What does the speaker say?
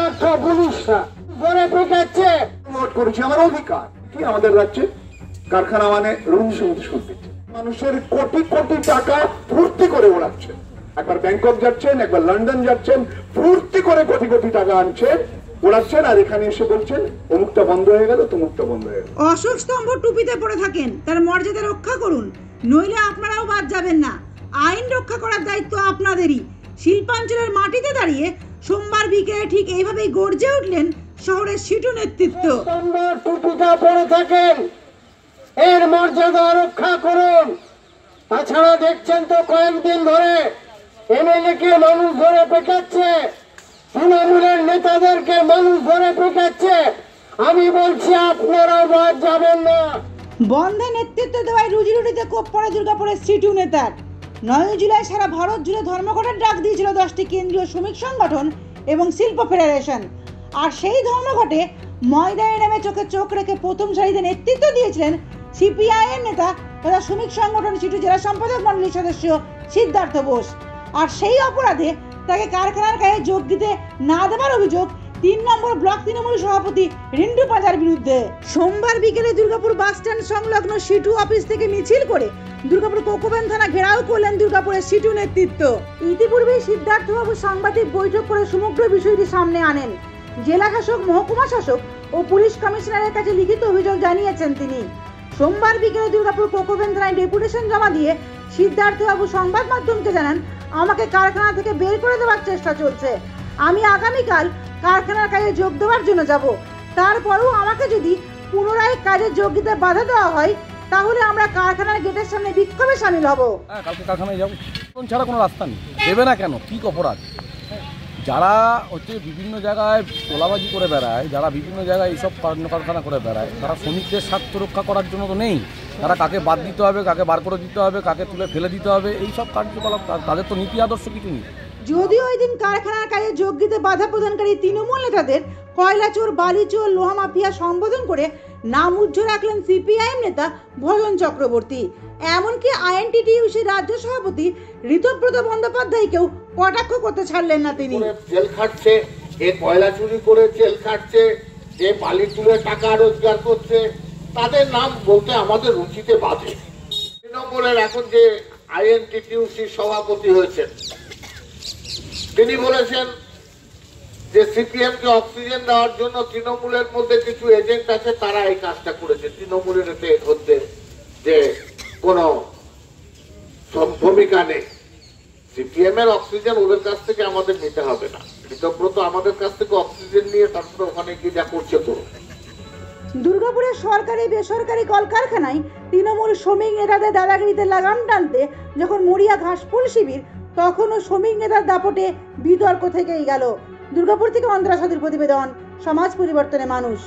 ক্ষুধার্ত পুলিশরা ধরে পেটাচ্ছে। নোট করেছি আমার অধিকার কি আমাদের রাজ্যে কারখানা মানে রবীন্দ্র সঙ্গীত মানুষের কোটি কোটি টাকা ফুর্তি করে ওড়াচ্ছে। একবার ব্যাংকক যাচ্ছেন, একবার লন্ডন যাচ্ছেন, ফুর্তি করে কোটি কোটি টাকা আনছেন, ওড়াচ্ছেন, আর এখানে এসে বলছেন অমুকটা বন্ধ হয়ে গেল, তমুকটা বন্ধ হয়ে গেল। অশোক স্তম্ভ টুপিতে পড়ে থাকেন, তার মর্যাদা রক্ষা করুন, নইলে আপনারাও বাদ যাবেন না। আইন রক্ষা করার দায়িত্ব আপনাদেরই। শিল্পাঞ্চলের মাটিতে দাঁড়িয়ে সোমবার বিকেলে ঠিক এইভাবেই গর্জে উঠলেন শহরের সিটু নেতৃত্ব। টুপিটা পড়ে থাকেন, এর মর্যাদা রক্ষা করুন। তাছাড়া দেখছেন তো কয়েকদিন ধরে এমএলএ কে মানুষ ধরে পেটাচ্ছে, তৃণমূলের নেতাদেরকে মানুষ ধরে পেটাচ্ছে। আমি বলছি আপনারা বাদ যাবেন না। বন্ধে নেতৃত্ব দেওয়ায় রুজি রুটিতে কোপ পড়ে দুর্গাপুরের সিটু নেতার। 9 জুলাই সারা ভারত জুড়ে ধর্মঘটের ডাক দিয়েছিল 10টি কেন্দ্রীয় শ্রমিক সংগঠন এবং শিল্প ফেডারেশন। আর সেই ধর্মঘটে ময়দানে নেমে চোখে চোখ রেখে প্রথম সারিতে নেতৃত্ব দিয়েছিলেন সিপিআইএম নেতা তথা শ্রমিক সংগঠন সিটু জেলা সম্পাদক মণ্ডলীর সদস্য সিদ্ধার্থ বোস। আর সেই অপরাধে তাকে কারখানার গায়ে যোগ দিতে না দেওয়ার অভিযোগ 3 নম্বর ব্লক তৃণমূল সভাপতি রিন্টু পাজার বিরুদ্ধে। সোমবার বিকেলে দুর্গাপুর বাস স্ট্যান্ড সংলগ্ন সিটু অফিস থেকে মিছিল করে দুর্গাপুর কোকোবেন থানা ঘেরাও করলেন দুর্গাপুরের সিটু নেতৃত্ব। ইতিপূর্বেই সিদ্ধার্থবাবু সাংবাদিক বৈঠক করে সমগ্র বিষয়টি সামনে আনেন। জেলা শাসক, মহকুমা শাসক ও পুলিশ কমিশনারের কাছে লিখিত অভিযোগ জানিয়েছেন তিনি। সোমবার বিকেলে দুর্গাপুর কোকোবেন থানায় ডেপুটেশন জমা দিয়ে সিদ্ধার্থবাবু সংবাদ মাধ্যমকে জানান, আমাকে কারখানা থেকে বের করে দেওয়ার চেষ্টা চলছে। আমি আগামীকাল কারখানার কাজে যোগ দেওয়ার জন্য যাব। তারপরেও আমাকে যদি পুনরায় কাজে যোগ দিতে বাধা দেওয়া হয় তাহলে আমরা কারখানার গেটের সামনে বিক্ষোভে সামিল হব। কালকে কারখানায় যাবো, ছাড়া কোনো রাস্তা নেই। দেবে না কেন? কি অপরাধ? যারা হচ্ছে বিভিন্ন জায়গায় তোলাবাজি করে বেড়ায়, যারা বিভিন্ন জায়গায় এইসব কারখানা করে বেড়ায়, তারা শ্রমিকদের স্বার্থ রক্ষা করার জন্য তো নেই। তারা কাকে বাদ দিতে হবে, কাকে বার করে দিতে হবে, কাকে তুলে ফেলে দিতে হবে, এইসব কার্যকলাপ তাদের তো নীতি আদর্শ কিছু নেই। যদিও ওই দিন কারখানার কাজে যোগ দিতে বাধা প্রদানকারী তৃণমূল নেতাদের কয়লাচোর, বালিচোর, লোহা মাফিয়া সম্বোধন করে নাম উজ্জ্বল রাখলেন সিপিআইএম নেতা ভজন চক্রবর্তী। এমনকি আইএনটিটিইউসি রাজ্য সভাপতি ঋতব্রত বন্দ্যোপাধ্যায়কেও কটাক্ষ করতে ছাড়লেন না তিনি। জেল খাটছে, এ কয়লা চুরি করে জেল খাটছে, এ বালি তুলে টাকা রোজগার করছে, তাদের নাম বলতে আমাদের রুচিতে বাধে। তৃণমূলের এখন যে আইএনটিটিইউসি সভাপতি হয়েছেন, তিনি বলেছেন যে সিপিএম কে অক্সিজেন দেওয়ার জন্য তৃণমূলের মধ্যে কিছু এজেন্ট আছে, তারা এই কাজটা করেছে। তৃণমূলের এতে হচ্ছে যে কোনো ভূমিকা নেই। সিপিএম এর অক্সিজেন ওদের কাছ থেকে আমাদের নিতে হবে না। ঋতব্রত আমাদের কাছ থেকে অক্সিজেন নিয়ে তারপরে ওখানে গিয়ে যা করছে করুন। দুর্গাপুরের সরকারি বেসরকারি কলকারখানায় তৃণমূল শ্রমিক নেতাদের দাদাগিরিতে লাগাম টানতে যখন মরিয়া ঘাসফুল শিবির, তখনও শ্রমিক নেতার দাপটে বিতর্ক থেকেই গেল। দুর্গাপুর থেকে অন্তরা সাথীর প্রতিবেদন, সমাজ পরিবর্তনে মানুষ।